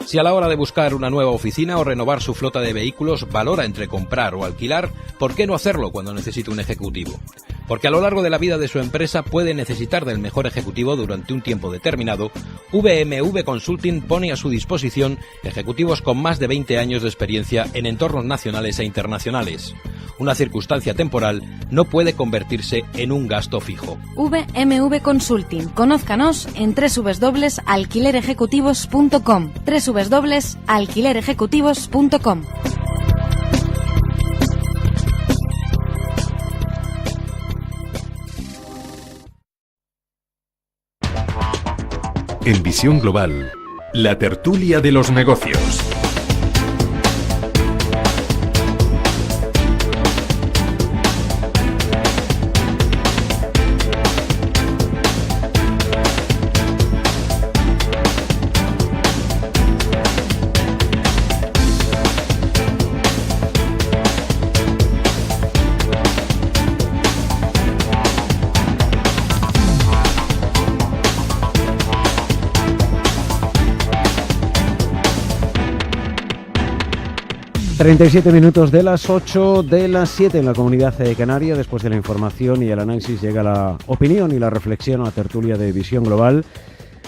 Si a la hora de buscar una nueva oficina o renovar su flota de vehículos valora entre comprar o alquilar, ¿por qué no hacerlo cuando necesita un ejecutivo? Porque a lo largo de la vida de su empresa puede necesitar del mejor ejecutivo durante un tiempo determinado. VMV Consulting pone a su disposición ejecutivos con más de 20 años de experiencia en entornos nacionales e internacionales. Una circunstancia temporal no puede convertirse en un gasto fijo. VMV Consulting. Conózcanos en www.alquilerejecutivos.com. www.alquilerejecutivos.com. En Visión Global, la tertulia de los negocios. ...37 minutos de las 8 de las 7 en la Comunidad Canaria. Después de la información y el análisis llega la opinión y la reflexión a la tertulia de Visión Global.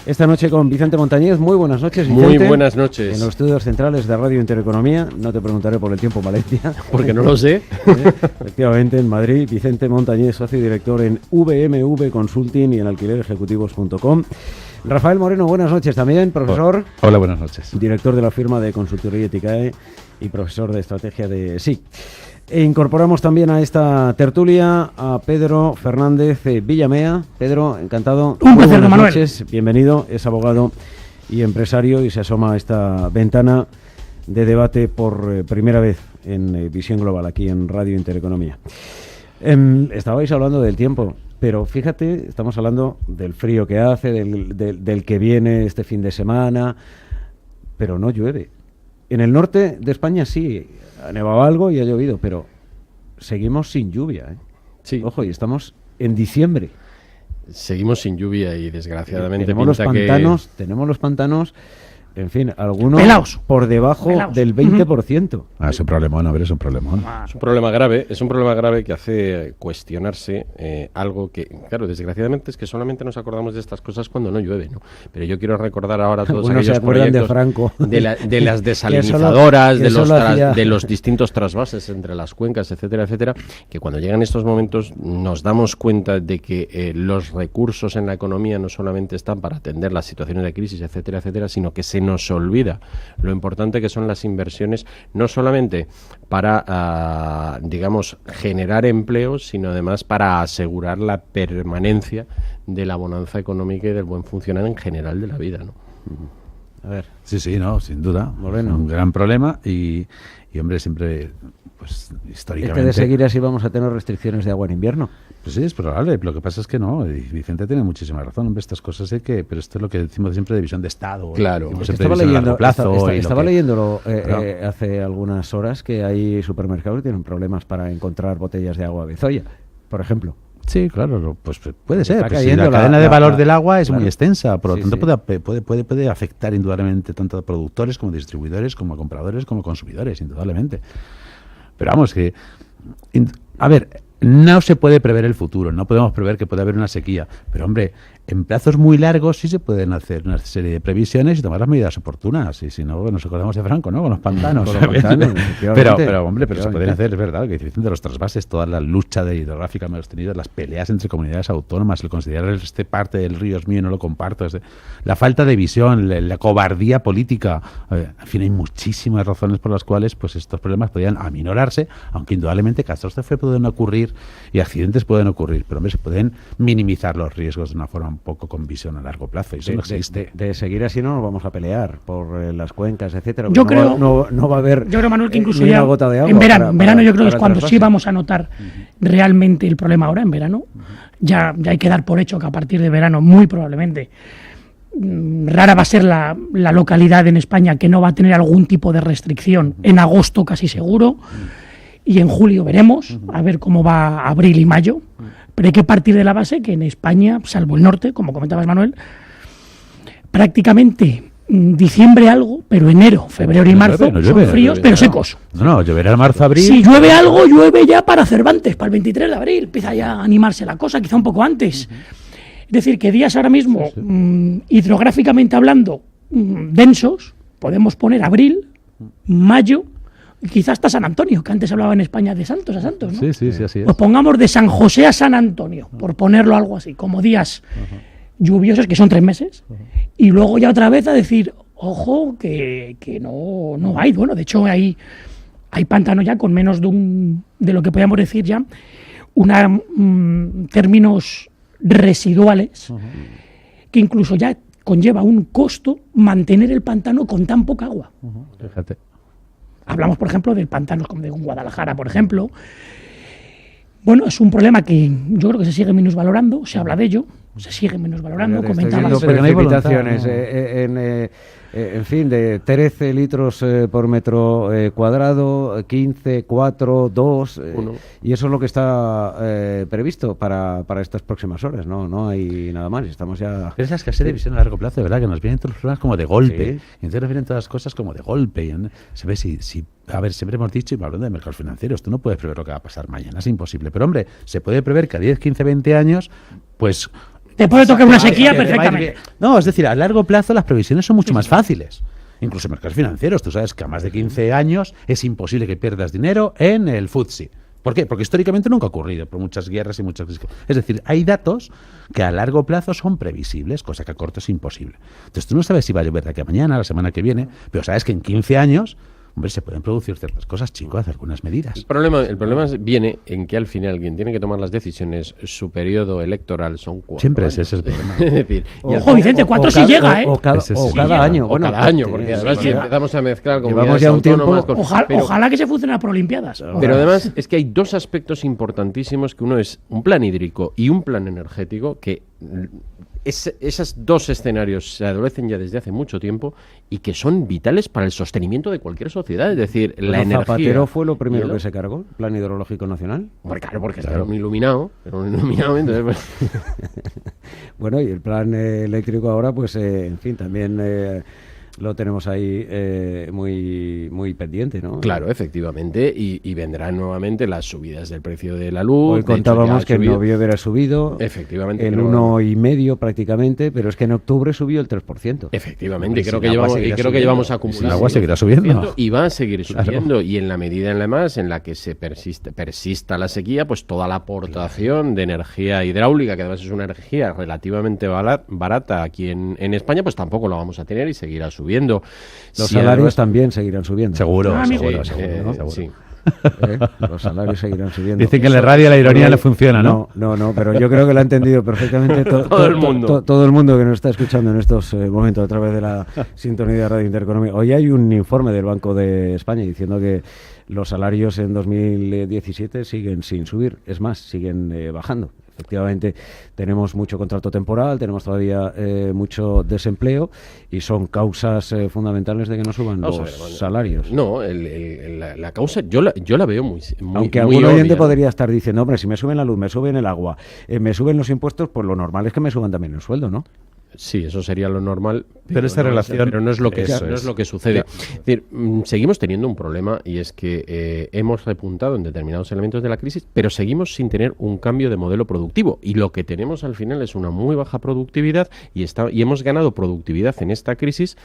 Esta noche con Vicente Montañez. Muy buenas noches, Vicente. Muy buenas noches. En los estudios centrales de Radio Intereconomía. No te preguntaré por el tiempo en Valencia. Porque no lo sé. Efectivamente, en Madrid. Vicente Montañez, socio y director en VMV Consulting y en alquilerejecutivos.com. Rafael Moreno, buenas noches también, profesor. Hola, buenas noches. Director de la firma de consultoría Eticae y profesor de estrategia de SIC. E incorporamos también a esta tertulia a Pedro Fernández Villamea. Pedro, encantado. Un placer, buenas Manuel. noches, bienvenido. Es abogado y empresario y se asoma a esta ventana de debate por primera vez en Visión Global, aquí en Radio Intereconomía. Estabais hablando del tiempo, pero fíjate, estamos hablando del frío que hace, del que viene este fin de semana, pero no llueve. En el norte de España sí, ha nevado algo y ha llovido, pero seguimos sin lluvia, ¿eh? Sí. Ojo, y estamos en diciembre. Seguimos sin lluvia y desgraciadamente tenemos los pantanos, en fin, algunos Pelaos. por debajo Pelaos. del 20%. Es un problemón, a ver, es un problemón. Es un problema grave que hace cuestionarse algo que, claro, desgraciadamente es que solamente nos acordamos de estas cosas cuando no llueve, ¿no? Pero yo quiero recordar ahora todos Algunos aquellos se acuerdan proyectos de Franco. de las desalinizadoras, que solo hacía... de los distintos trasvases entre las cuencas, etcétera, etcétera, que cuando llegan estos momentos nos damos cuenta de que los recursos en la economía no solamente están para atender las situaciones de crisis, etcétera, etcétera, sino que se nos olvida lo importante que son las inversiones, no solamente para, digamos, generar empleos, sino además para asegurar la permanencia de la bonanza económica y del buen funcionar en general de la vida, ¿no? A ver. Sí, no, sin duda. Moreno. Un gran problema y hombre, siempre, pues, históricamente... Es que de seguir así vamos a tener restricciones de agua en invierno. Pues sí, es probable. Lo que pasa es que no. Y Vicente tiene muchísima razón. Hombre, estas cosas hay que... Pero esto es lo que decimos siempre de visión de Estado. Claro. Estaba leyendo hace algunas horas que hay supermercados que tienen problemas para encontrar botellas de agua Bezoya, por ejemplo. Sí, claro, pues puede ser. Está Pues si cayendo la cadena de valor del agua es claro, muy extensa, por lo tanto sí. puede afectar indudablemente tanto a productores como distribuidores, como a compradores, como a consumidores, indudablemente. Pero vamos, que... A ver, no se puede prever el futuro, no podemos prever que puede haber una sequía, pero hombre, en plazos muy largos sí se pueden hacer una serie de previsiones y tomar las medidas oportunas, y si no, nos acordamos de Franco, ¿no? Con los pantanos. Pero se pueden hacer, es verdad, que dicen de los trasvases, toda la lucha de hidrográfica hemos tenido, las peleas entre comunidades autónomas, el considerar este parte del río es mío, no lo comparto, la falta de visión, la cobardía política, en fin, hay muchísimas razones por las cuales pues estos problemas podrían aminorarse, aunque indudablemente catástrofes pueden ocurrir y accidentes pueden ocurrir, pero hombre, se pueden minimizar los riesgos de una forma un poco con visión a largo plazo, y eso no existe. De seguir así no nos vamos a pelear por las cuencas, etcétera. Yo creo, no va a haber, yo creo, Manuel, que incluso ni ya una gota de agua en verano yo creo que es cuando trasvase. sí vamos a notar realmente el problema. Ahora en verano ya hay que dar por hecho que a partir de verano muy probablemente rara va a ser la localidad en España que no va a tener algún tipo de restricción. En agosto casi seguro, y en julio veremos a ver cómo va abril y mayo. Pero hay que partir de la base que en España, salvo el norte, como comentabas, Manuel, prácticamente diciembre algo, pero enero, febrero y marzo no son llueve, fríos, pero secos. No, lloverá en marzo, abril. Si llueve algo, llueve ya para Cervantes, para el 23 de abril. Empieza ya a animarse la cosa, quizá un poco antes. Es decir, que días ahora mismo, hidrográficamente hablando, densos, podemos poner abril, mayo, y quizás hasta San Antonio, que antes hablaba en España de Santos a Santos, ¿no? Sí, así es. Pues pongamos de San José a San Antonio, por ponerlo algo así, como días lluviosos, que son 3 meses, y luego ya otra vez a decir, ojo, que no hay. Bueno, de hecho hay pantano ya con menos de lo que podríamos decir ya, términos residuales, que incluso ya conlleva un costo mantener el pantano con tan poca agua. Fíjate. Hablamos, por ejemplo, del pantano de Guadalajara, por ejemplo. Bueno, es un problema que yo creo que se sigue minusvalorando, se habla de ello, se sigue minusvalorando, comentaba. Estoy viendo Pero no hay precipitaciones, en fin, de 13 litros por metro cuadrado, 15, 4, 2, y eso es lo que está previsto para estas próximas horas, no hay nada más, estamos ya... Pero esa escasez de visión a largo plazo, de verdad, que nos vienen todos los problemas como de golpe, y entonces nos vienen todas las cosas como de golpe, y se ve a ver, siempre hemos dicho, y hablando de mercados financieros, tú no puedes prever lo que va a pasar mañana, es imposible, pero hombre, se puede prever que a 10, 15, 20 años, pues... Te puede tocar una sequía perfectamente. No, es decir, a largo plazo las previsiones son mucho más fáciles. Incluso en mercados financieros, tú sabes que a más de 15 años es imposible que pierdas dinero en el FTSE. ¿Por qué? Porque históricamente nunca ha ocurrido, por muchas guerras y muchas crisis. Es decir, hay datos que a largo plazo son previsibles, cosa que a corto es imposible. Entonces tú no sabes si va a llover de aquí a mañana, la semana que viene, pero sabes que en 15 años... Hombre, se pueden producir ciertas cosas, chicos, algunas medidas. El problema viene en que al final quien tiene que tomar las decisiones, su periodo electoral son 4 Siempre años. ese es el problema. Es decir, Ojo, Vicente, 4 sí llega, ¿eh? O cada año. o cada año, porque además si empezamos a mezclar llevamos ya un tiempo... Ojalá que se funcione por Olimpiadas. Pero además es que hay 2 aspectos importantísimos, que uno es un plan hídrico y un plan energético, que... esos 2 escenarios se adolecen ya desde hace mucho tiempo y que son vitales para el sostenimiento de cualquier sociedad. Es decir, la energía... ¿Zapatero fue lo primero que se cargó? ¿El Plan Hidrológico Nacional? Bueno, claro, porque está muy iluminado. Entonces, pues... Bueno, y el plan eléctrico ahora, pues, en fin, también... lo tenemos ahí muy pendiente, ¿no? Claro, efectivamente, y vendrán nuevamente las subidas del precio de la luz. Hoy contábamos que en noviembre ha subido efectivamente, el 1,5% prácticamente, pero es que en octubre subió el 3%. Efectivamente, creo que llevamos acumulando. El agua seguirá subiendo. Y va a seguir subiendo, y en la medida además en la que se persista la sequía, pues toda la aportación de energía hidráulica, que además es una energía relativamente barata aquí en España, pues tampoco lo vamos a tener y seguirá subiendo. Los salarios también seguirán subiendo. Seguro, seguro. Sí. Los salarios seguirán subiendo. Dicen que en la radio la ironía no funciona, ¿no? No, pero yo creo que lo ha entendido perfectamente todo el mundo. Todo el mundo que nos está escuchando en estos momentos a través de la sintonía de Radio Intereconomía. Hoy hay un informe del Banco de España diciendo que los salarios en 2017 siguen sin subir, es más, siguen bajando. Efectivamente, tenemos mucho contrato temporal, tenemos todavía mucho desempleo y son causas fundamentales de que no suban salarios. No, la causa yo la veo muy aunque muy algún oyente obvia, podría estar diciendo, hombre, si me suben la luz, me suben el agua, me suben los impuestos, pues lo normal es que me suban también el sueldo, ¿no? Sí, eso sería lo normal, pero esta relación no es lo que sucede. Es decir, seguimos teniendo un problema, y es que hemos repuntado en determinados elementos de la crisis, pero seguimos sin tener un cambio de modelo productivo, y lo que tenemos al final es una muy baja productividad, y hemos ganado productividad en esta crisis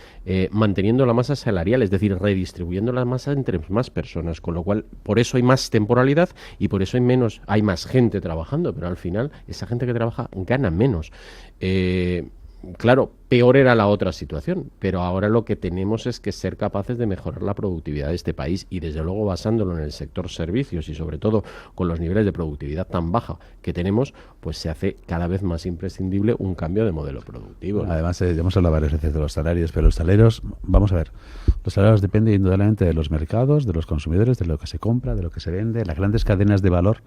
manteniendo la masa salarial, es decir, redistribuyendo la masa entre más personas, con lo cual por eso hay más temporalidad y por eso hay más gente trabajando, pero al final esa gente que trabaja gana menos. Claro, peor era la otra situación, pero ahora lo que tenemos es que ser capaces de mejorar la productividad de este país, y desde luego basándolo en el sector servicios y sobre todo con los niveles de productividad tan baja que tenemos, pues se hace cada vez más imprescindible un cambio de modelo productivo, ¿no? Además, hemos hablado varias veces de los salarios, pero los salarios, vamos a ver, los salarios dependen indudablemente de los mercados, de los consumidores, de lo que se compra, de lo que se vende, las grandes cadenas de valor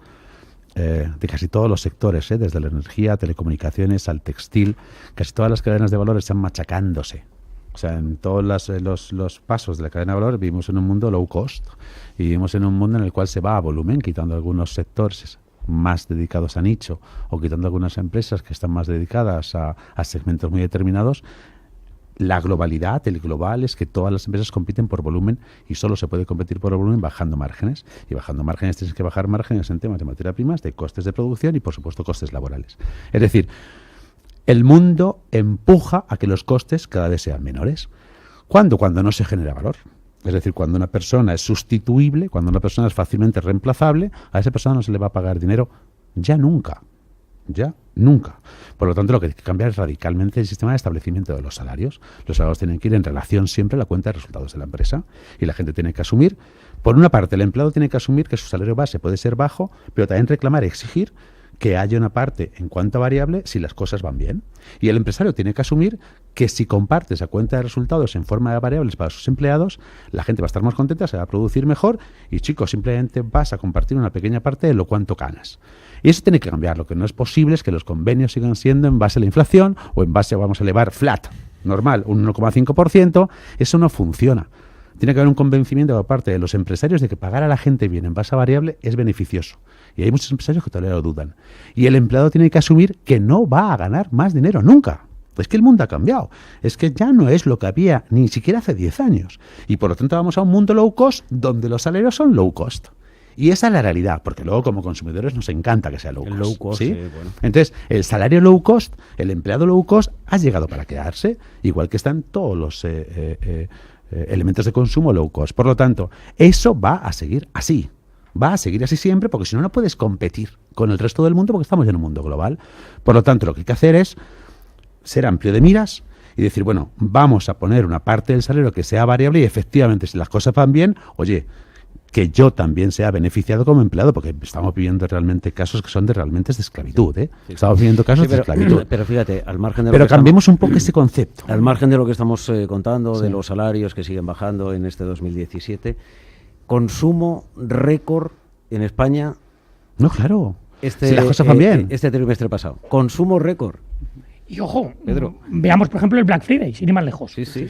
de casi todos los sectores, desde la energía, telecomunicaciones, al textil. Casi todas las cadenas de valor están machacándose. O sea, en todos los pasos de la cadena de valor vivimos en un mundo low cost, y vivimos en un mundo en el cual se va a volumen, quitando algunos sectores más dedicados a nicho o quitando algunas empresas que están más dedicadas a segmentos muy determinados. la globalidad, el global, es que todas las empresas compiten por volumen y solo se puede competir por volumen bajando márgenes. Y bajando márgenes tienes que bajar márgenes en temas de materia primas, de costes de producción y, por supuesto, costes laborales. Es decir, el mundo empuja a que los costes cada vez sean menores. ¿Cuándo? Cuando no se genera valor. Es decir, cuando una persona es sustituible, cuando una persona es fácilmente reemplazable, a esa persona no se le va a pagar dinero ya nunca. Ya nunca. Por lo tanto, lo que hay que cambiar es radicalmente el sistema de establecimiento de los salarios. Los salarios tienen que ir en relación siempre a la cuenta de resultados de la empresa. Y la gente tiene que asumir, por una parte, el empleado tiene que asumir que su salario base puede ser bajo, pero también reclamar y exigir que haya una parte en cuanto a variable si las cosas van bien. Y el empresario tiene que asumir que si comparte esa cuenta de resultados en forma de variables para sus empleados, la gente va a estar más contenta, se va a producir mejor y, chicos, simplemente vas a compartir una pequeña parte de lo cuanto ganas. Y eso tiene que cambiar. Lo que no es posible es que los convenios sigan siendo en base a la inflación o en base a, vamos a elevar flat, normal, un 1,5%. Eso no funciona. Tiene que haber un convencimiento por parte de los empresarios de que pagar a la gente bien en base a variable es beneficioso. Y hay muchos empresarios que todavía lo dudan. Y el empleado tiene que asumir que no va a ganar más dinero nunca. Es que el mundo ha cambiado. Es que ya no es lo que había ni siquiera hace 10 años. Y por lo tanto vamos a un mundo low cost donde los salarios son low cost. Y esa es la realidad, porque luego como consumidores nos encanta que sea low cost. El low cost, ¿sí? Bueno. Entonces, el salario low cost, el empleado low cost, ha llegado para quedarse, igual que están todos los elementos de consumo low cost. Por lo tanto, eso va a seguir así. Va a seguir así siempre, porque si no, no puedes competir con el resto del mundo, porque estamos en un mundo global. Por lo tanto, lo que hay que hacer es ser amplio de miras y decir, bueno, vamos a poner una parte del salario que sea variable y efectivamente, si las cosas van bien, oye, que yo también sea beneficiado como empleado, porque estamos viviendo realmente casos que son realmente de esclavitud, ¿eh? Sí. Estamos viviendo casos de esclavitud. Pero fíjate, al margen de pero cambiemos un poco ese concepto. Al margen de lo que estamos contando, sí, de los salarios que siguen bajando en este 2017, consumo récord en España. No, claro. Si las cosas van bien. Este trimestre pasado. Consumo récord. Y ojo, Pedro, veamos por ejemplo el Black Friday, sin ir más lejos. Sí.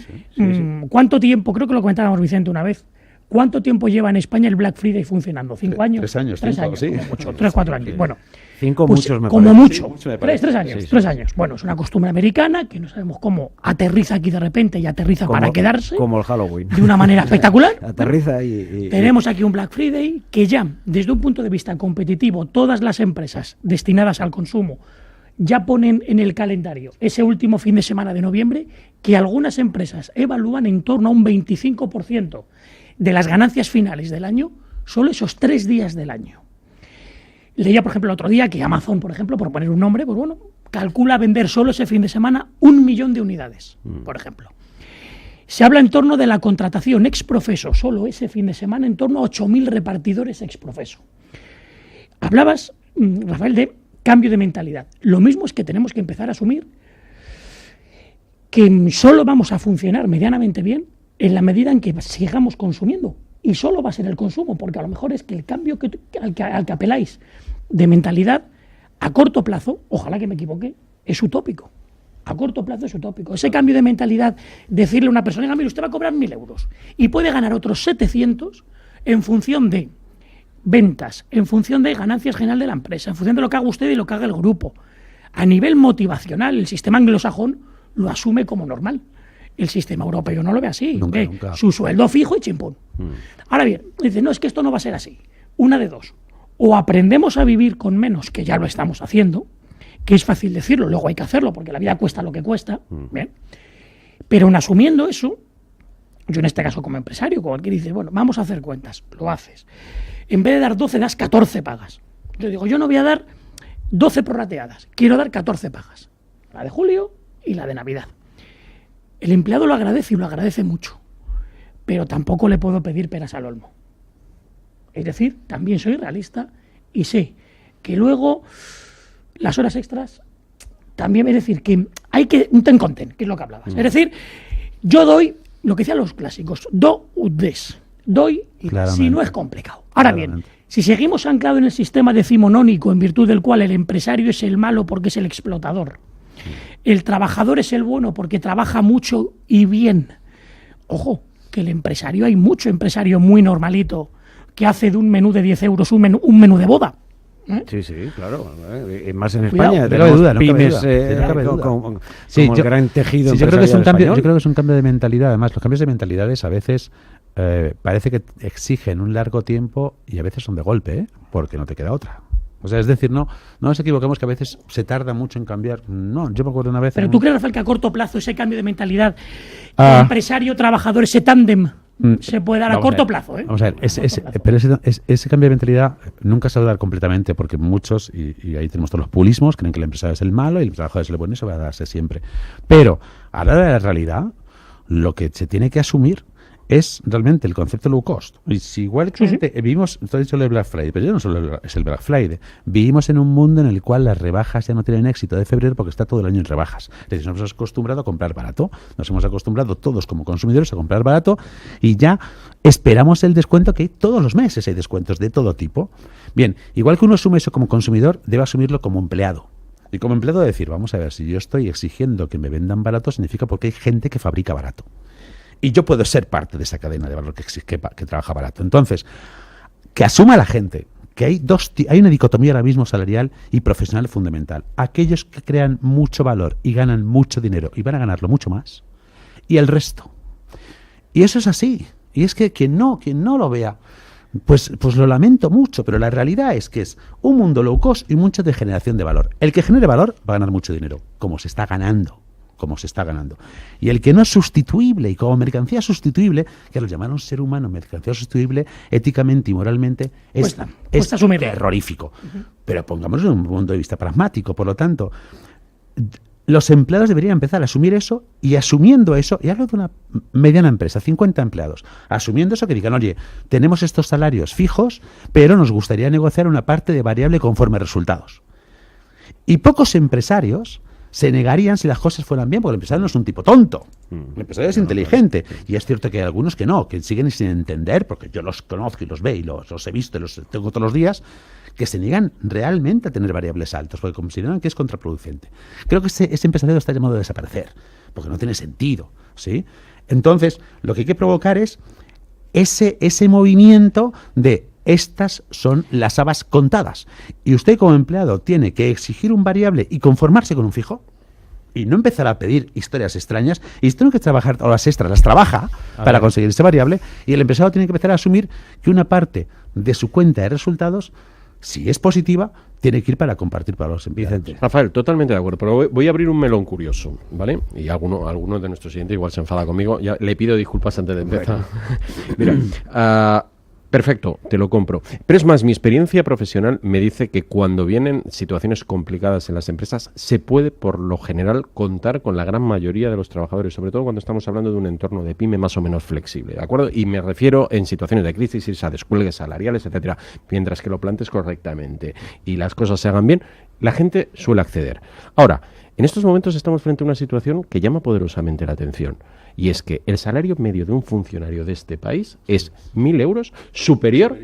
¿Cuánto tiempo? Creo que lo comentábamos Vicente una vez. ¿Cuánto tiempo lleva en España el Black Friday funcionando? ¿5 años? 3 años. 3 años, sí. como mucho. 3, 4 años. Bueno, 5 pues, muchos me como parece. mucho. Sí, mucho me parece. 3 años. Sí. 3 años. Bueno, es una costumbre americana que no sabemos cómo aterriza aquí de repente y aterriza para quedarse. Como el Halloween. De una manera espectacular. Aterriza y Tenemos aquí un Black Friday que ya, desde un punto de vista competitivo, todas las empresas destinadas al consumo ya ponen en el calendario ese último fin de semana de noviembre, que algunas empresas evalúan en torno a un 25% de las ganancias finales del año, solo esos 3 días del año. Leía, por ejemplo, el otro día que Amazon, por ejemplo, por poner un nombre, pues bueno, calcula vender solo ese fin de semana 1 millón de unidades, por ejemplo. Se habla en torno de la contratación ex profeso, solo ese fin de semana, en torno a 8.000 repartidores ex profeso. Hablabas, Rafael, de cambio de mentalidad. Lo mismo es que tenemos que empezar a asumir que solo vamos a funcionar medianamente bien en la medida en que sigamos consumiendo. Y solo va a ser el consumo, porque a lo mejor es que el cambio al que apeláis de mentalidad a corto plazo, ojalá que me equivoque, es utópico. A corto plazo es utópico. Ese cambio de mentalidad, decirle a una persona, mire, usted va a cobrar 1.000 euros y puede ganar otros 700 en función de ventas, en función de ganancias generales de la empresa, en función de lo que haga usted y lo que haga el grupo. A nivel motivacional, el sistema anglosajón lo asume como normal. El sistema europeo no lo ve así. Ve su sueldo fijo y chimpún. Ahora bien, dice, no, es que esto no va a ser así. Una de dos. O aprendemos a vivir con menos, que ya lo estamos haciendo, que es fácil decirlo, luego hay que hacerlo, porque la vida cuesta lo que cuesta. Bien. Pero en asumiendo eso, yo en este caso como empresario, como el que dice, bueno, vamos a hacer cuentas, lo haces. En vez de dar 12, das 14 pagas. Yo digo, yo no voy a dar 12 prorrateadas, quiero dar 14 pagas. La de julio y la de Navidad. El empleado lo agradece y lo agradece mucho, pero tampoco le puedo pedir peras al olmo. Es decir, también soy realista y sé que luego las horas extras también, es decir, que hay que un ten content, que es lo que hablabas. Es decir, yo doy lo que decían los clásicos, do ut des. Doy si no es complicado. Ahora bien, si seguimos anclados en el sistema decimonónico en virtud del cual el empresario es el malo porque es el explotador, el trabajador es el bueno porque trabaja mucho y bien. Ojo, que el empresario, hay mucho empresario muy normalito que hace de un menú de 10 euros un menú de boda. Sí, sí, claro. Más en Cuidado. España. No cabe duda, no cabe pymes, duda, no cabe duda. como Sí, el gran tejido sí, yo creo que es un empresarial cambio, español. yo creo que es un cambio de mentalidad. Además, los cambios de mentalidades a veces parece que exigen un largo tiempo y a veces son de golpe, ¿eh? Porque no te queda otra. O sea, es decir, no nos equivoquemos que a veces se tarda mucho en cambiar. No, yo me acuerdo una vez... Pero tú crees, Rafael, que a corto plazo ese cambio de mentalidad, empresario-trabajador, ese tándem, se puede dar a Vamos corto ver, plazo, ¿eh? Vamos a ver, A corto plazo. pero ese cambio de mentalidad nunca se va a dar completamente porque muchos, y ahí tenemos todos los populismos, creen que el empresario es el malo y el trabajador es el bueno, y eso va a darse siempre. Pero a la hora de la realidad, lo que se tiene que asumir es realmente el concepto low cost. Y si igual que vivimos, tú has dicho el Black Friday, pero ya no solo es el Black Friday. Vivimos en un mundo en el cual las rebajas ya no tienen éxito de febrero porque está todo el año en rebajas. Es decir, nos hemos acostumbrado a comprar barato, nos hemos acostumbrado todos como consumidores a comprar barato y ya esperamos el descuento que hay todos los meses, hay descuentos de todo tipo. Bien, igual que uno asume eso como consumidor, debe asumirlo como empleado. Y como empleado decir, vamos a ver, si yo estoy exigiendo que me vendan barato, significa porque hay gente que fabrica barato. Y yo puedo ser parte de esa cadena de valor que trabaja barato. Entonces, que asuma la gente que hay una dicotomía ahora mismo salarial y profesional fundamental. Aquellos que crean mucho valor y ganan mucho dinero y van a ganarlo mucho más, y el resto. Y eso es así. Y es que quien no lo vea, pues lo lamento mucho, pero la realidad es que es un mundo low cost y mucho de generación de valor. El que genere valor va a ganar mucho dinero, como se está ganando. Y el que no es sustituible y como mercancía sustituible, que lo llamaron ser humano, mercancía sustituible, éticamente y moralmente, es terrorífico. Pero pongámoslo en un punto de vista pragmático. Por lo tanto, los empleados deberían empezar a asumir eso, y asumiendo eso, y hablo de una mediana empresa, 50 empleados, asumiendo eso, que digan, oye, tenemos estos salarios fijos, pero nos gustaría negociar una parte de variable conforme resultados. Y pocos empresarios se negarían si las cosas fueran bien, porque el empresario no es un tipo tonto. El empresario es inteligente. Y es cierto que hay algunos que no, que siguen sin entender, porque yo los conozco y los veo y los he visto y los tengo todos los días, que se niegan realmente a tener variables altas, porque consideran que es contraproducente. Creo que ese empresario está llamado a desaparecer, porque no tiene sentido, ¿sí? Entonces, lo que hay que provocar es ese movimiento de estas son las habas contadas. Y usted como empleado tiene que exigir un variable y conformarse con un fijo. Y no empezar a pedir historias extrañas. Y usted tiene que trabajar horas extras, las trabaja para conseguir ese variable. Y el empresario tiene que empezar a asumir que una parte de su cuenta de resultados, si es positiva, tiene que ir para compartir para los empleados. Rafael, totalmente de acuerdo, pero voy a abrir un melón curioso, ¿vale? Y alguno de nuestros siguientes igual se enfada conmigo. Ya le pido disculpas antes de empezar. Mira, perfecto, te lo compro. Pero es más, mi experiencia profesional me dice que cuando vienen situaciones complicadas en las empresas, se puede, por lo general, contar con la gran mayoría de los trabajadores, sobre todo cuando estamos hablando de un entorno de pyme más o menos flexible, ¿de acuerdo? Y me refiero en situaciones de crisis, a descuelgues salariales, etcétera. Mientras que lo plantes correctamente y las cosas se hagan bien, la gente suele acceder. Ahora, en estos momentos estamos frente a una situación que llama poderosamente la atención. Y es que el salario medio de un funcionario de este país es 1.000 euros superior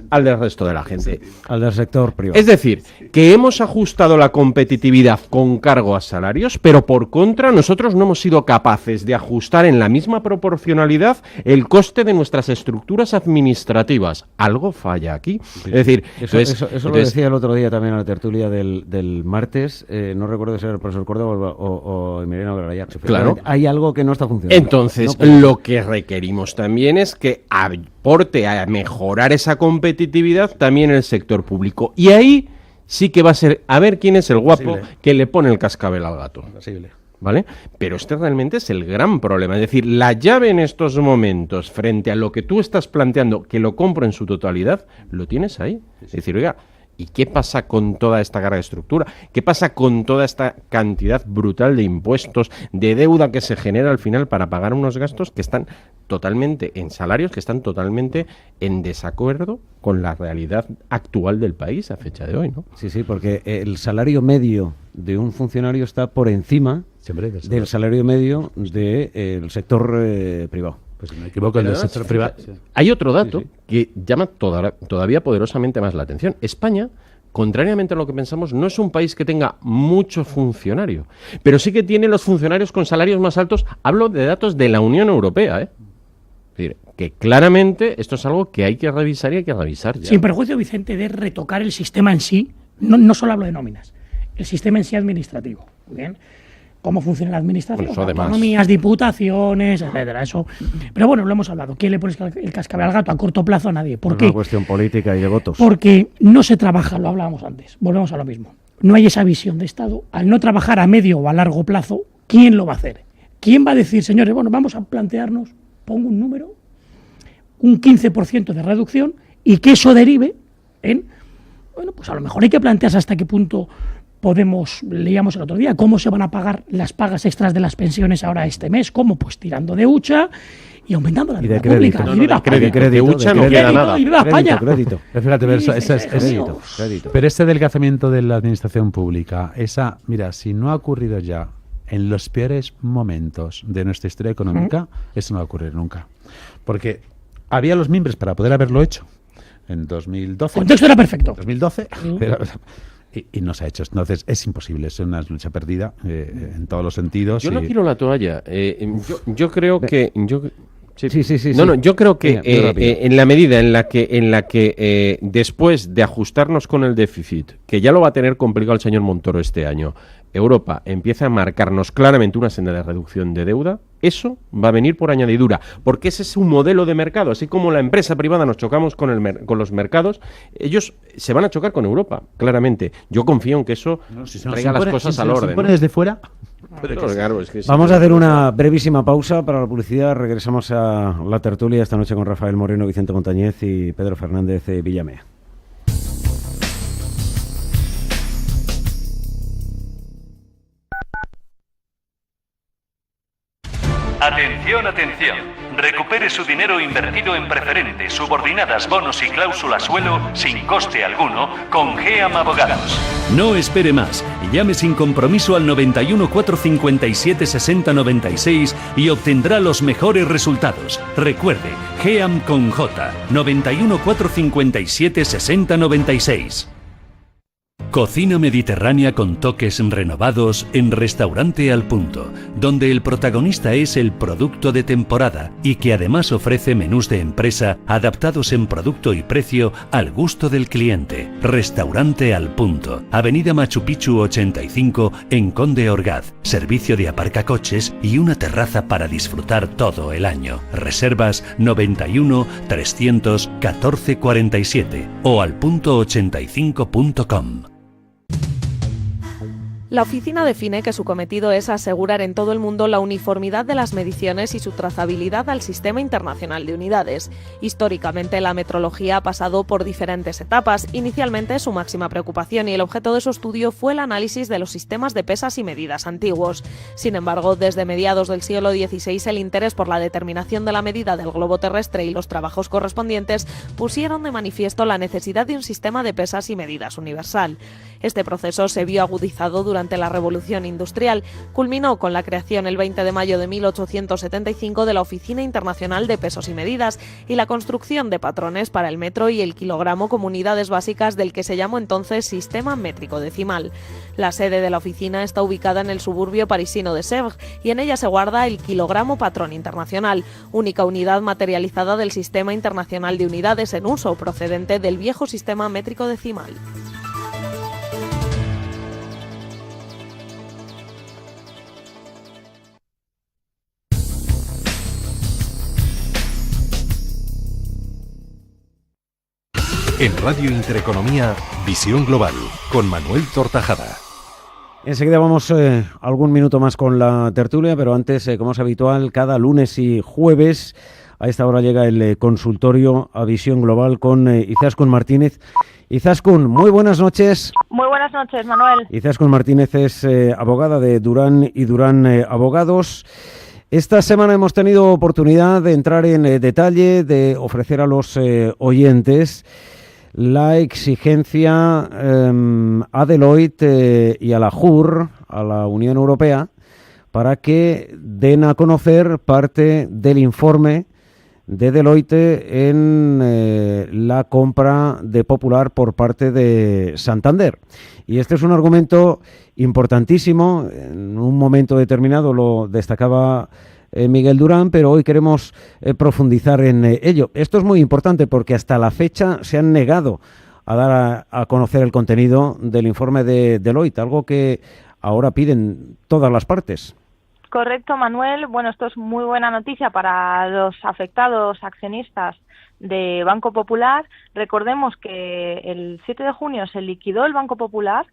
al del resto de la gente. Al del sector privado. Es decir, que hemos ajustado la competitividad con cargo a salarios, pero por contra nosotros no hemos sido capaces de ajustar en la misma proporcionalidad el coste de nuestras estructuras administrativas. Algo falla aquí. Es decir, Eso lo decía el otro día también en la tertulia del martes. No recuerdo si era el profesor Córdoba o Emiliano Garayar. Claro. Hay algo que no está funcionando. Entonces, lo que requerimos también es que aporte a mejorar esa competitividad también el sector público. Y ahí sí que va a ser a ver quién es el guapo que le pone el cascabel al gato. ¿Vale? Pero este realmente es el gran problema. Es decir, la llave en estos momentos, frente a lo que tú estás planteando, que lo compro en su totalidad, lo tienes ahí. Es decir, oiga, ¿y qué pasa con toda esta carga de estructura? ¿Qué pasa con toda esta cantidad brutal de impuestos, de deuda que se genera al final para pagar unos gastos que están totalmente en salarios, que están totalmente en desacuerdo con la realidad actual del país a fecha de hoy, ¿no? Sí, porque el salario medio de un funcionario está por encima del salario medio del sector privado. Pues si no me equivoco, el del sector privado. Hay otro dato que llama todavía poderosamente más la atención. España, contrariamente a lo que pensamos, no es un país que tenga mucho funcionario, pero sí que tiene los funcionarios con salarios más altos. Hablo de datos de la Unión Europea, ¿eh? decir, que claramente esto es algo que hay que revisar y hay que revisar ya. Sin perjuicio, Vicente, de retocar el sistema en sí, no solo hablo de nóminas, el sistema en sí administrativo. ¿Bien? Cómo funciona la administración, Bueno, eso además. autonomías, diputaciones, etcétera, eso. Pero bueno, lo hemos hablado. ¿Quién le pone el cascabel al gato a corto plazo? A nadie. ¿Por Es qué? una cuestión política y de votos. Porque no se trabaja, lo hablábamos antes, volvemos a lo mismo. No hay esa visión de Estado. Al no trabajar a medio o a largo plazo, ¿quién lo va a hacer? ¿Quién va a decir, señores, bueno, vamos a plantearnos, pongo un número, un 15% de reducción y que eso derive en, bueno, pues a lo mejor hay que plantearse hasta qué punto leíamos el otro día, cómo se van a pagar las pagas extras de las pensiones ahora este mes, cómo, pues tirando de hucha y aumentando la deuda pública. crédito. Y viva España. De hucha no queda nada. Y viva España. Crédito. Pero fíjate, pero eso- esa es- Crédito. pero este adelgazamiento de la administración pública, mira, si no ha ocurrido ya en los peores momentos de nuestra historia económica, eso no va a ocurrir nunca. Porque había los mimbres para poder haberlo hecho en 2012. El contexto era perfecto. 2012, y no se ha hecho. Entonces es imposible, es una lucha perdida en todos los sentidos. Yo no y- tiro la toalla. Yo creo que... Sí. No, yo creo que Venga, muy rápido. en la medida en la que después de ajustarnos con el déficit, que ya lo va a tener complicado el señor Montoro este año, Europa empieza a marcarnos claramente una senda de reducción de deuda, eso va a venir por añadidura, porque ese es un modelo de mercado. Así como la empresa privada nos chocamos con los mercados, ellos se van a chocar con Europa, claramente. Yo confío en que eso si se nos traiga las impone- cosas si se al nos orden. impone desde fuera, Claro, es que sí. Vamos a hacer una brevísima pausa para la publicidad. Regresamos a la tertulia esta noche con Rafael Moreno, Vicente Montañez y Pedro Fernández Villamea. Atención, atención. Recupere su dinero invertido en preferentes, subordinadas, bonos y cláusula suelo sin coste alguno con GEAM Abogados. No espere más. Llame sin compromiso al 91 457 60 96 y obtendrá los mejores resultados. Recuerde, GEAM con J. 91 457 60 96. Cocina mediterránea con toques renovados en Restaurante Al Punto, donde el protagonista es el producto de temporada y que además ofrece menús de empresa adaptados en producto y precio al gusto del cliente. Restaurante Al Punto, Avenida Machu Picchu 85 en Conde Orgaz, servicio de aparcacoches y una terraza para disfrutar todo el año. Reservas 91 300 1447 o alpunto85.com. La oficina define que su cometido es asegurar en todo el mundo la uniformidad de las mediciones y su trazabilidad al Sistema Internacional de Unidades. Históricamente, la metrología ha pasado por diferentes etapas. Inicialmente, su máxima preocupación y el objeto de su estudio fue el análisis de los sistemas de pesas y medidas antiguos. Sin embargo, desde mediados del siglo XVI, el interés por la determinación de la medida del globo terrestre y los trabajos correspondientes pusieron de manifiesto la necesidad de un sistema de pesas y medidas universal. Este proceso se vio agudizado durante la Revolución Industrial. Culminó con la creación el 20 de mayo de 1875 de la Oficina Internacional de Pesos y Medidas y la construcción de patrones para el metro y el kilogramo como unidades básicas del que se llamó entonces Sistema Métrico Decimal. La sede de la oficina está ubicada en el suburbio parisino de Sèvres y en ella se guarda el kilogramo patrón internacional, única unidad materializada del Sistema Internacional de Unidades en uso, procedente del viejo Sistema Métrico Decimal. En Radio Intereconomía, Visión Global, con Manuel Tortajada. Enseguida vamos algún minuto más con la tertulia, pero antes, como es habitual, cada lunes y jueves a esta hora llega el consultorio a Visión Global con Izaskun Martínez. Izaskun, muy buenas noches. Muy buenas noches, Manuel. Izaskun Martínez es abogada de Durán y Durán Abogados. Esta semana hemos tenido oportunidad de entrar en detalle, de ofrecer a los oyentes la exigencia a Deloitte y a la JUR, a la Unión Europea, para que den a conocer parte del informe de Deloitte en la compra de Popular por parte de Santander. Y este es un argumento importantísimo. En un momento determinado lo destacaba Miguel Durán, pero hoy queremos profundizar en ello. Esto es muy importante porque hasta la fecha se han negado a dar a conocer el contenido del informe de Deloitte, algo que ahora piden todas las partes. Correcto, Manuel. Bueno, esto es muy buena noticia para los afectados accionistas de Banco Popular. Recordemos que el 7 de junio se liquidó el Banco Popular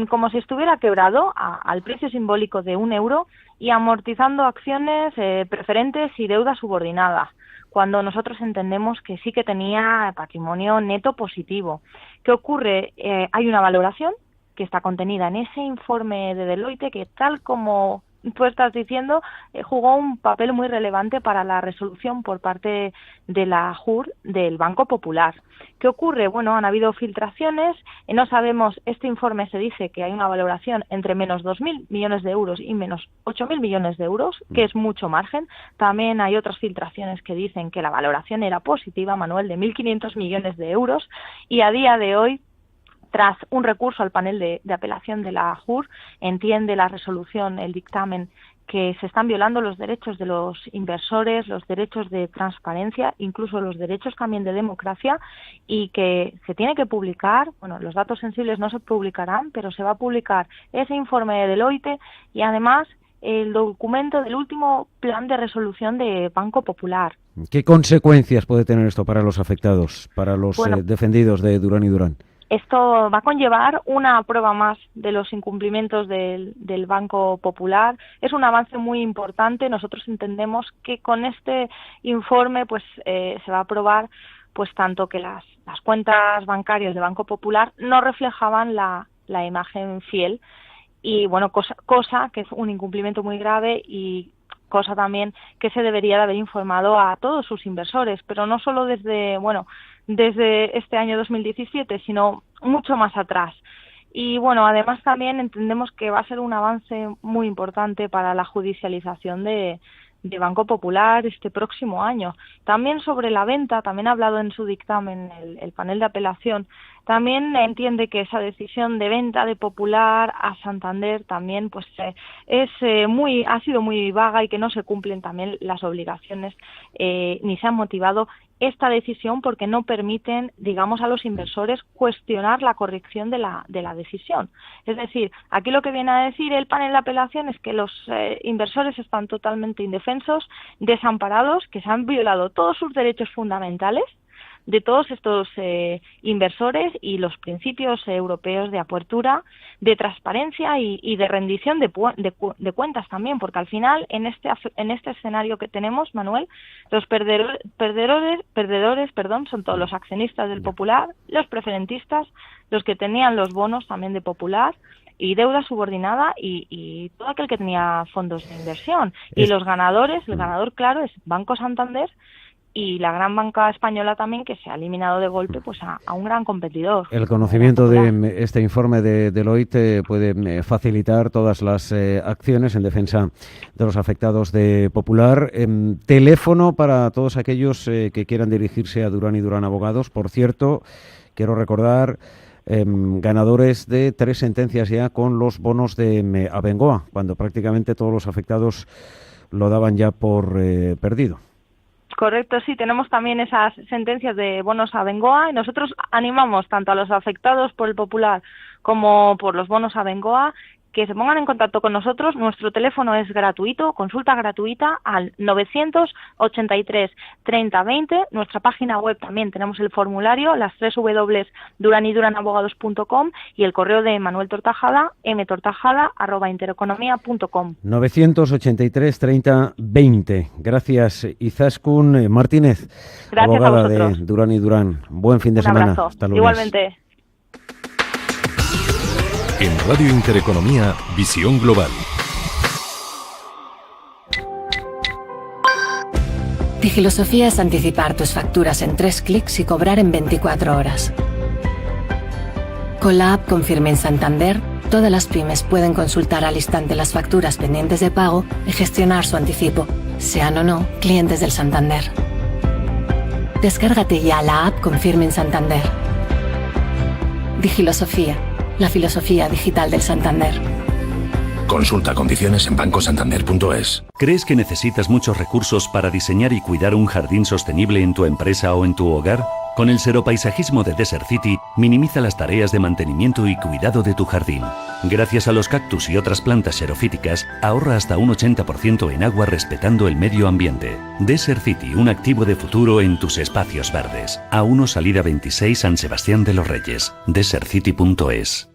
como si estuviera quebrado al precio simbólico de €1 y amortizando acciones preferentes y deuda subordinada, cuando nosotros entendemos que sí que tenía patrimonio neto positivo. ¿Qué ocurre? Hay una valoración que está contenida en ese informe de Deloitte que, tal como tú estás diciendo, jugó un papel muy relevante para la resolución por parte de la JUR del Banco Popular. ¿Qué ocurre? Bueno, han habido filtraciones, no sabemos, este informe se dice que hay una valoración entre menos 2.000 millones de euros y menos 8.000 millones de euros, que es mucho margen. También hay otras filtraciones que dicen que la valoración era positiva, Manuel, de 1.500 millones de euros, y a día de hoy, tras un recurso al panel de apelación de la JUR, entiende la resolución, el dictamen, que se están violando los derechos de los inversores, los derechos de transparencia, incluso los derechos también de democracia, y que se tiene que publicar, bueno, los datos sensibles no se publicarán, pero se va a publicar ese informe de Deloitte y además el documento del último plan de resolución de Banco Popular. ¿Qué consecuencias puede tener esto para los afectados, para los defendidos de Durán y Durán? Esto va a conllevar una prueba más de los incumplimientos del Banco Popular. Es un avance muy importante. Nosotros entendemos que con este informe pues se va a probar pues tanto que las cuentas bancarias de Banco Popular no reflejaban la imagen fiel, y bueno, cosa que es un incumplimiento muy grave, y cosa también que se debería de haber informado a todos sus inversores, pero no solo desde este año 2017, sino mucho más atrás. Y bueno, además también entendemos que va a ser un avance muy importante para la judicialización de Banco Popular este próximo año. También sobre la venta, también ha hablado en su dictamen el panel de apelación, también entiende que esa decisión de venta de Popular a Santander también pues ha sido muy vaga, y que no se cumplen también las obligaciones ni se han motivado esta decisión porque no permiten, digamos, a los inversores cuestionar la corrección de la decisión. Es decir, aquí lo que viene a decir el panel de apelación es que los inversores están totalmente indefensos, desamparados, que se han violado todos sus derechos fundamentales de todos estos inversores y los principios europeos de apertura, de transparencia y de rendición de cuentas también, porque al final en este escenario que tenemos, Manuel, los perdedores son todos los accionistas del Popular, los preferentistas, los que tenían los bonos también de Popular y deuda subordinada y todo aquel que tenía fondos de inversión. Y los ganadores, el ganador claro es Banco Santander y la gran banca española también, que se ha eliminado de golpe pues a un gran competidor. El conocimiento de este informe de Deloitte puede facilitar todas las acciones en defensa de los afectados de Popular. Teléfono para todos aquellos que quieran dirigirse a Durán y Durán Abogados. Por cierto, quiero recordar ganadores de 3 sentencias ya con los bonos de Abengoa, cuando prácticamente todos los afectados lo daban ya por perdido. Correcto, sí, tenemos también esas sentencias de bonos Abengoa, y nosotros animamos tanto a los afectados por el Popular como por los bonos Abengoa que se pongan en contacto con nosotros. Nuestro teléfono es gratuito, consulta gratuita al 983 30 20. Nuestra página web también tenemos el formulario, las 3 www.duranyduranabogados.com, y el correo de Manuel Tortajada, mtortajada@intereconomia.com. 983 30 20. Gracias, Izaskun Martínez, gracias, abogada de Durán y Durán. Buen fin de semana. Abrazo. Hasta lunes. Igualmente. En Radio Intereconomía, Visión Global. Digilosofía es anticipar tus facturas en 3 clics y cobrar en 24 horas. Con la app Confirme en Santander, todas las pymes pueden consultar al instante las facturas pendientes de pago y gestionar su anticipo, sean o no clientes del Santander. Descárgate ya la app Confirme en Santander. Digilosofía, la filosofía digital del Santander. Consulta condiciones en bancosantander.es. ¿Crees que necesitas muchos recursos para diseñar y cuidar un jardín sostenible en tu empresa o en tu hogar? Con el seropaisajismo de Desert City, minimiza las tareas de mantenimiento y cuidado de tu jardín. Gracias a los cactus y otras plantas xerofíticas, ahorra hasta un 80% en agua respetando el medio ambiente. Desert City, un activo de futuro en tus espacios verdes. A1 Salida 26 San Sebastián de los Reyes. desertcity.es.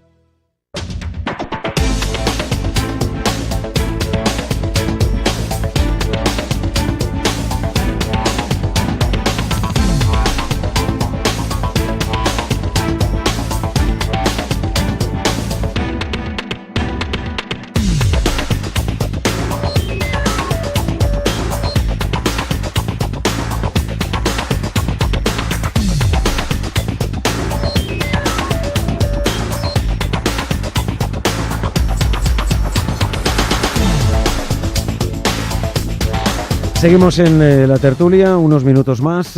Seguimos en la tertulia, unos minutos más.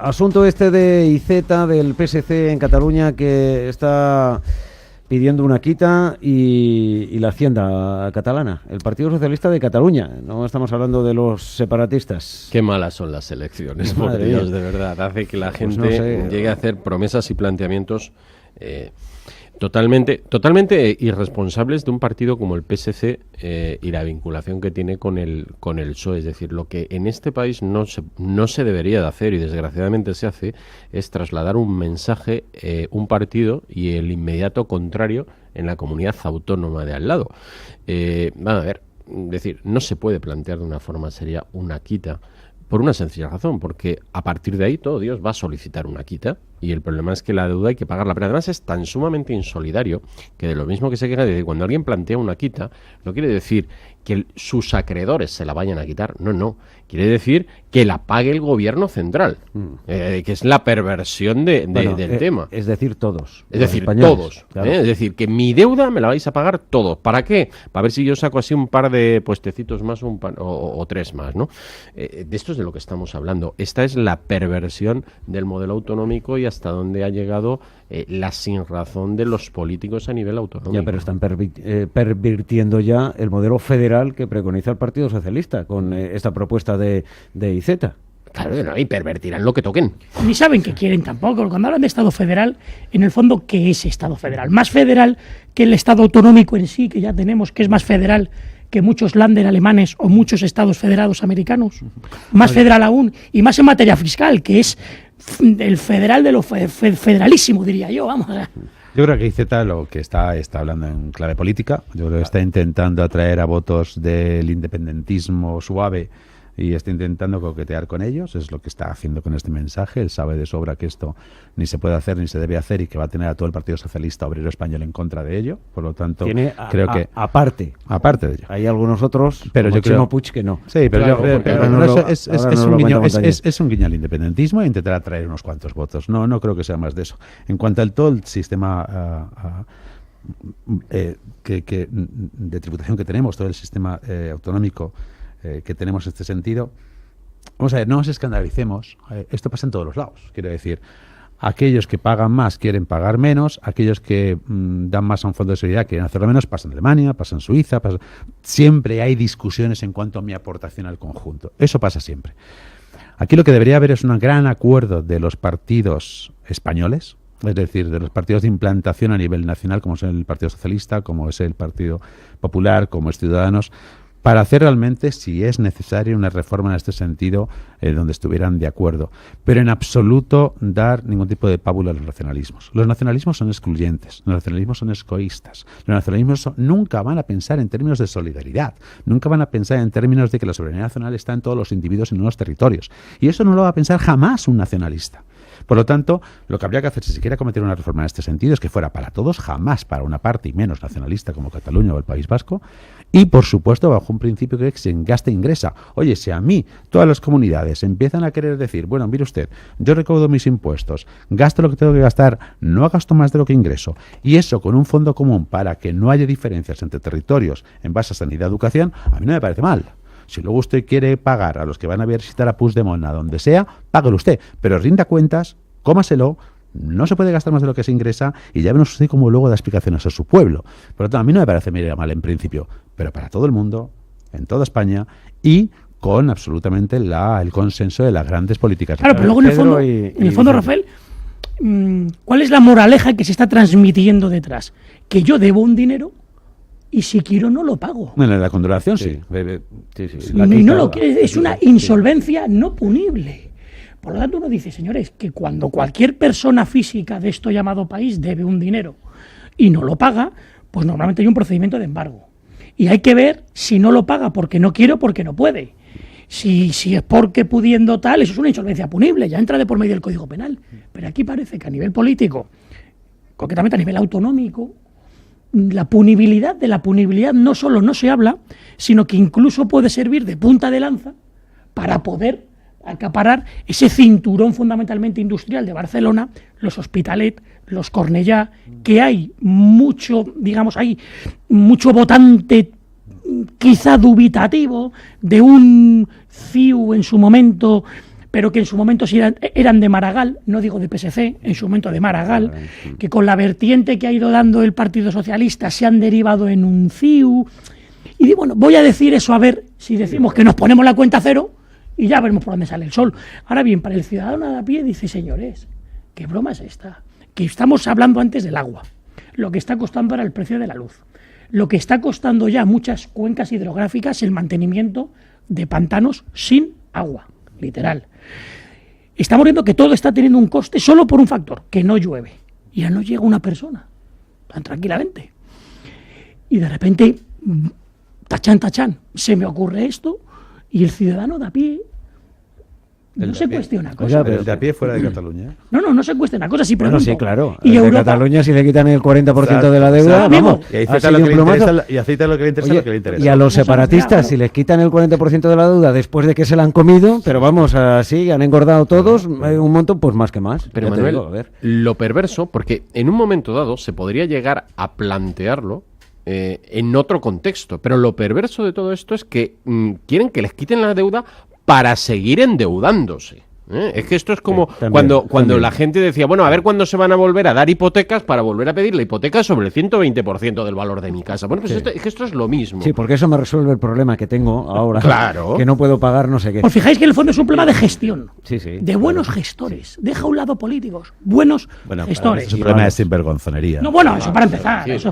Asunto este de Iceta, del PSC en Cataluña, que está pidiendo una quita, y la Hacienda catalana, el Partido Socialista de Cataluña. No estamos hablando de los separatistas. Qué malas son las elecciones, por Dios, de verdad. Hace que la gente llegue a hacer promesas y planteamientos totalmente irresponsables de un partido como el PSC y la vinculación que tiene con el PSOE. Es decir, lo que en este país no se debería de hacer, y desgraciadamente se hace, es trasladar un mensaje, un partido, y el inmediato contrario en la comunidad autónoma de al lado. Van a ver, es decir, no se puede plantear de una forma seria una quita, por una sencilla razón, porque a partir de ahí todo Dios va a solicitar una quita, y el problema es que la deuda hay que pagarla. Pero además es tan sumamente insolidario que, de lo mismo que se queja de que cuando alguien plantea una quita, no quiere decir que sus acreedores se la vayan a quitar, no, quiere decir que la pague el gobierno central, que es la perversión del tema. Es decir, todos. Es decir, españoles, todos. claro. Es decir, que mi deuda me la vais a pagar todos. ¿Para qué? Para ver si yo saco así un par de puestecitos más o tres más, ¿no? De esto es de lo que estamos hablando. Esta es la perversión del modelo autonómico y hasta dónde ha llegado la sinrazón de los políticos a nivel autonómico. Ya, pero están pervirtiendo ya el modelo federal que preconiza el Partido Socialista con esta propuesta de Iceta. Claro, no, y pervertirán lo que toquen. Ni saben qué quieren tampoco. Cuando hablan de Estado federal, en el fondo, ¿qué es Estado federal? Más federal que el Estado autonómico en sí, que ya tenemos, que es más federal que muchos Länder alemanes o muchos estados federados americanos. Más federal aún, y más en materia fiscal, que es el federal de lo federalísimo, diría yo. Vamos a... Yo creo que Iceta lo que está hablando en clave política. Yo creo que está intentando atraer a votos del independentismo suave y está intentando coquetear con ellos. Es lo que está haciendo con este mensaje. Él sabe de sobra que esto ni se puede hacer ni se debe hacer, y que va a tener a todo el Partido Socialista Obrero Español en contra de ello. Por lo tanto, creo que aparte de ello, hay algunos otros, pero como yo creo Puig, que no. Sí, pero claro, yo creo que es un guiño al independentismo e intentar atraer unos cuantos votos. No creo que sea más de eso. En cuanto al todo el sistema de tributación que tenemos, todo el sistema autonómico que tenemos en este sentido, vamos a ver, no nos escandalicemos, esto pasa en todos los lados. Quiero decir, aquellos que pagan más quieren pagar menos, aquellos que dan más a un fondo de seguridad quieren hacerlo menos. Pasa en Alemania, pasa en Suiza, siempre hay discusiones en cuanto a mi aportación al conjunto. Eso pasa siempre. Aquí lo que debería haber es un gran acuerdo de los partidos españoles, es decir, de los partidos de implantación a nivel nacional, como es el Partido Socialista, como es el Partido Popular, como es Ciudadanos, para hacer realmente, si es necesaria, una reforma en este sentido, donde estuvieran de acuerdo. Pero en absoluto dar ningún tipo de pábula a los nacionalismos. Los nacionalismos son excluyentes, los nacionalismos son egoístas, los nacionalismos nunca van a pensar en términos de solidaridad, nunca van a pensar en términos de que la soberanía nacional está en todos los individuos y en los territorios. Y eso no lo va a pensar jamás un nacionalista. Por lo tanto, lo que habría que hacer si se quiere cometer una reforma en este sentido es que fuera para todos, jamás para una parte, y menos nacionalista como Cataluña o el País Vasco, y por supuesto bajo un principio que es en gasta e ingresa. Oye, si a mí todas las comunidades empiezan a querer decir, bueno, mire usted, yo recaudo mis impuestos, gasto lo que tengo que gastar, no gasto más de lo que ingreso, y eso con un fondo común para que no haya diferencias entre territorios en base a sanidad y educación, a mí no me parece mal. Si luego usted quiere pagar a los que van a visitar a Puigdemont, a donde sea, páguelo usted, pero rinda cuentas, cómaselo, no se puede gastar más de lo que se ingresa y ya vemos usted cómo luego da explicaciones a su pueblo. Por lo tanto, a mí no me parece mal en principio, pero para todo el mundo, en toda España y con absolutamente el consenso de las grandes políticas. Claro, pero luego en el fondo, Rafael, ¿cuál es la moraleja que se está transmitiendo detrás? Que yo debo un dinero y si quiero no lo pago. Bueno, la condolación sí. Es una insolvencia no punible. Por lo tanto, uno dice, señores, que cuando cualquier persona física de esto llamado país debe un dinero y no lo paga, pues normalmente hay un procedimiento de embargo. Y hay que ver si no lo paga porque no quiere o porque no puede. Si es porque pudiendo tal, eso es una insolvencia punible, ya entra de por medio del Código Penal. Pero aquí parece que a nivel político, concretamente a nivel autonómico, la punibilidad de la punibilidad no solo no se habla, sino que incluso puede servir de punta de lanza para poder acaparar ese cinturón fundamentalmente industrial de Barcelona, los Hospitalet, los Cornellà, que hay mucho votante quizá dubitativo de un CIU en su momento, pero que en su momento sí eran de Maragall, no digo de PSC, en su momento de Maragall, que con la vertiente que ha ido dando el Partido Socialista se han derivado en un CIU. Y bueno, voy a decir eso a ver si decimos que nos ponemos la cuenta a cero y ya veremos por dónde sale el sol. Ahora bien, para el ciudadano de a pie dice, señores, ¿qué broma es esta? Que estamos hablando antes del agua, lo que está costando ahora el precio de la luz, lo que está costando ya muchas cuencas hidrográficas el mantenimiento de pantanos sin agua, literal. Estamos viendo que todo está teniendo un coste solo por un factor, que no llueve. Y ya no llega una persona, tan tranquilamente. Y de repente, tachán, se me ocurre esto, y el ciudadano de a pie no se cuestiona cosas. Oiga, pero el de a pie fuera de Cataluña. No se cuestiona cosas, sí, pregunto. Bueno, sí, claro. Y de Cataluña, si le quitan el 40% de la deuda, vamos. Y aceita lo que le interesa, lo que le interesa. Y a los separatistas, si les quitan el 40% de la deuda después de que se la han comido, pero vamos, así, han engordado todos, un montón, pues más que más. Pero Manuel, lo perverso, porque en un momento dado se podría llegar a plantearlo en otro contexto, pero lo perverso de todo esto es que quieren que les quiten la deuda para seguir endeudándose. Es que esto es como cuando la gente decía, bueno, a ver cuándo se van a volver a dar hipotecas para volver a pedir la hipoteca sobre el 120% del valor de mi casa. Bueno, pues es que esto es lo mismo. Sí, porque eso me resuelve el problema que tengo ahora. Claro. Que no puedo pagar no sé qué. Os fijáis que en el fondo es un problema de gestión. Sí. De buenos gestores. Deja a un lado políticos. Buenos gestores. Es un problema de sinvergonzonería. No, eso para empezar. Sí,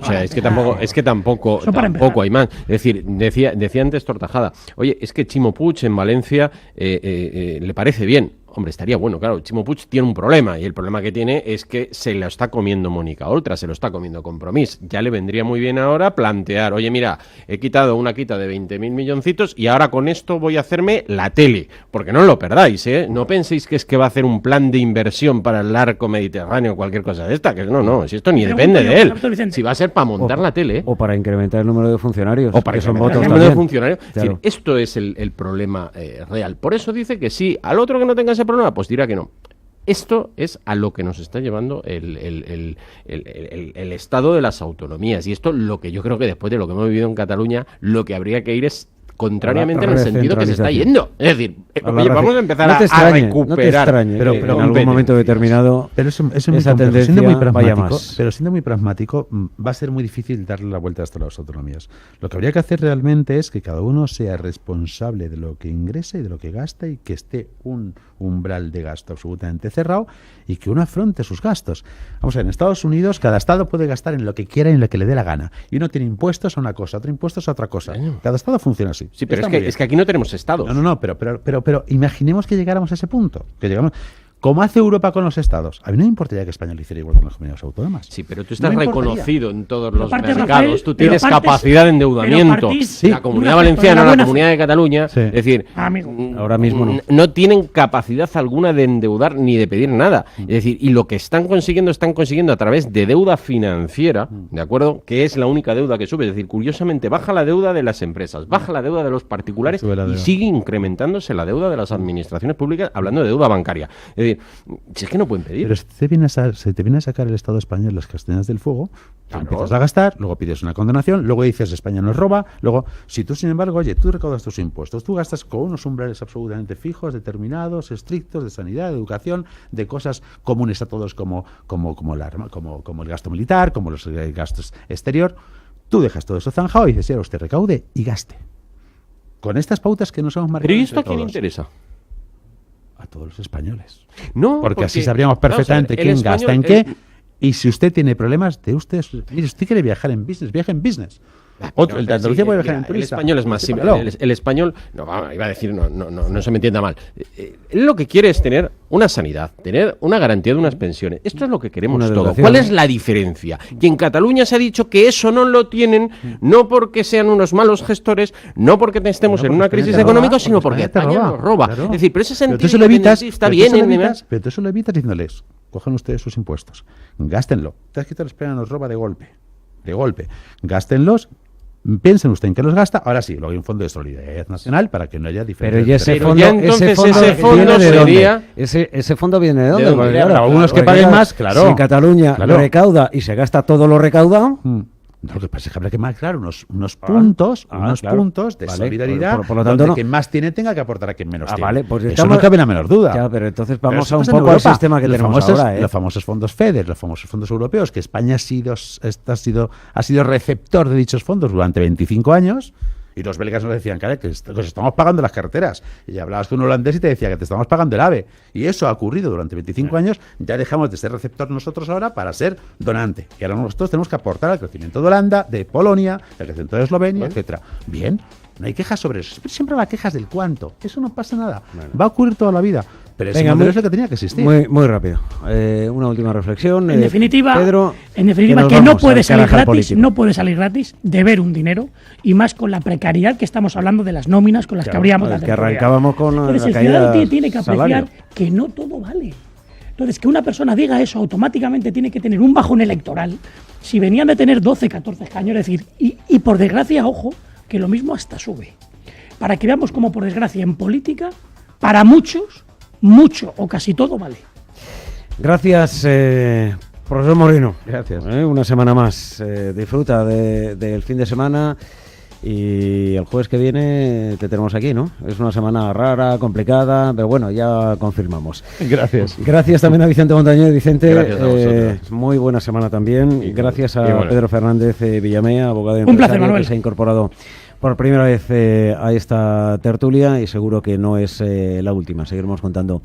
es que tampoco hay más. Es decir, decía antes Tortajada, oye, es que Chimo Puig en Valencia le parece bien. Hombre, estaría bueno, claro, Chimo Puig tiene un problema, y el problema que tiene es que se lo está comiendo Mónica Oltra, se lo está comiendo Compromís. Ya le vendría muy bien ahora plantear, oye, mira, he quitado una quita de 20.000 milloncitos y ahora con esto voy a hacerme la tele, porque no lo perdáis, ¿eh? No penséis que es que va a hacer un plan de inversión para el arco mediterráneo o cualquier cosa de esta, que no, si esto ni depende de él, si va a ser para montar la tele. O para incrementar el número de funcionarios. O para que son votos el número de funcionarios. Claro. Es decir, esto es el problema real. Por eso dice que sí, al otro que no tenga ese problema, pues dirá que no. Esto es a lo que nos está llevando el estado de las autonomías. Y esto, lo que yo creo que después de lo que hemos vivido en Cataluña, lo que habría que ir es contrariamente en el sentido que se está yendo. Es decir, vamos a empezar a recuperar. No te extrañe, pero en algún momento determinado esa tendencia siendo muy pragmático, va a ser muy difícil darle la vuelta hasta las autonomías. Lo que habría que hacer realmente es que cada uno sea responsable de lo que ingresa y de lo que gasta, y que esté un umbral de gasto absolutamente cerrado y que uno afronte sus gastos. Vamos a ver, en Estados Unidos cada estado puede gastar en lo que quiera y en lo que le dé la gana. Y uno tiene impuestos a una cosa, otro impuestos a otra cosa. Cada estado funciona así. Sí, pero es que aquí no tenemos estados. No, pero imaginemos que llegáramos a ese punto. ¿Cómo hace Europa con los estados? A mí no me importaría que España lo hiciera igual con las comunidades autónomas. Sí, pero tú estás reconocido en todos los mercados. Rafael, tú tienes capacidad de endeudamiento. La Comunidad Valenciana, la Comunidad de Cataluña, es decir, ahora mismo no tienen capacidad alguna de endeudar ni de pedir nada. Es decir, y lo que están consiguiendo a través de deuda financiera, ¿de acuerdo? Que es la única deuda que sube. Es decir, curiosamente, baja la deuda de las empresas, baja la deuda de los particulares y sigue incrementándose la deuda de las administraciones públicas, hablando de deuda bancaria. Es decir, pedir. Si es que no pueden pedir. Pero se te viene a sacar el Estado español las castañas del fuego, Claro. empiezas a gastar, luego pides una condenación, luego dices España nos roba, luego, si tú, sin embargo, oye, tú recaudas tus impuestos, tú gastas con unos umbrales absolutamente fijos, determinados, estrictos, de sanidad, de educación, de cosas comunes a todos como el gasto militar, como los gastos exterior, tú dejas todo eso zanjado y dices, sí, ahora usted recaude y gaste. Con estas pautas que nos hemos marcado. ¿Pero y esto a entre quién le todos. interesa? A todos los españoles. No, porque así sabríamos perfectamente vamos a ver, quién gasta en qué. Y si usted tiene problemas de usted, mire, usted quiere viajar en business, viaje en business. Otro, el de Andalucía puede viajar en el turista. español es más simple. Claro. El español, no, iba a decir, no se me entienda mal. Él lo que quiere es tener una sanidad, tener una garantía de unas pensiones. Esto es lo que queremos Una todos. educación. ¿Cuál es la diferencia? Y en Cataluña se ha dicho que eso no lo tienen, no porque sean unos malos gestores, no porque estemos en una crisis económica, sino porque España nos roba. Claro. Es decir, pero ese Pero tú sentido eso lo evitas, independentista pero tú eso lo viene, evitas, pero tú eso lo evitas diciéndoles, cojan ustedes sus impuestos, gástenlo. Te has quitado la España nos roba de golpe. Gástenlos. Piensen usted en que los gasta. Ahora sí, luego hay un fondo de solidaridad nacional para que no haya diferencias. Pero ya ese Pero fondo, ya entonces ese fondo ese fondo viene de sería- dónde? Ese fondo viene de dónde? dónde? Porque, Claro, algunos que porque, paguen claro, más, claro. Si en Cataluña Claro. recauda y se gasta todo lo recaudado, No, lo que pasa es que habrá que marcar unos puntos, claro. puntos de Vale, solidaridad, por lo tanto, donde no. quien más tiene tenga que aportar a quien menos tiene. vale, pues eso estamos- no cabe la menor duda. Ya, pero entonces Pero vamos eso a un pasa en poco al Europa. sistema que Los tenemos famosos, ahora, ¿eh? Los famosos fondos FEDER, los famosos fondos europeos, que España ha sido receptor de dichos fondos durante 25 años. Y los belgas nos decían, que os estamos pagando las carreteras. Y hablabas con un holandés y te decía que te estamos pagando el AVE. Y eso ha ocurrido durante 25 años. Ya dejamos de ser receptor nosotros ahora para ser donante. Y ahora nosotros tenemos que aportar al crecimiento de Holanda, de Polonia, al crecimiento de Eslovenia, etcétera. Bien, no hay quejas sobre eso. Siempre va quejas del cuánto. Eso no pasa nada. Va a ocurrir toda la vida. Pero ese modelo es lo que tenía que existir. Muy rápido. Una última reflexión. En definitiva, Pedro, que nos no vamos puede al salir Carajal gratis, político. no puede salir gratis de ver un dinero, y más con la precariedad que estamos hablando de las nóminas con las que abríamos la que tertulia. arrancábamos con Entonces, la el caída ciudadano del tiene que apreciar salario. que no todo vale. Entonces, que una persona diga eso automáticamente tiene que tener un bajón electoral. Si venían de tener 12, 14 escaños, es decir, y por desgracia, ojo, que lo mismo hasta sube. Para que veamos cómo, por desgracia, en política, para muchos, mucho o casi todo vale. Gracias, profesor Moreno. Gracias. Una semana más. Disfruta del fin de semana y el jueves que viene te tenemos aquí, ¿no? Es una semana rara, complicada, pero bueno, ya confirmamos. Gracias. Gracias también a Vicente Montañez. Vicente, Gracias a vosotros. muy buena semana también. Gracias a bueno. Pedro Fernández Villamea, abogado y Un placer, empresario, Manuel. que se ha incorporado por primera vez a esta tertulia y seguro que no es la última. Seguiremos contando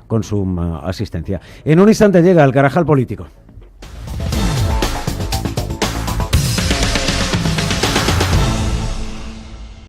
con su asistencia. En un instante llega el Carajal político.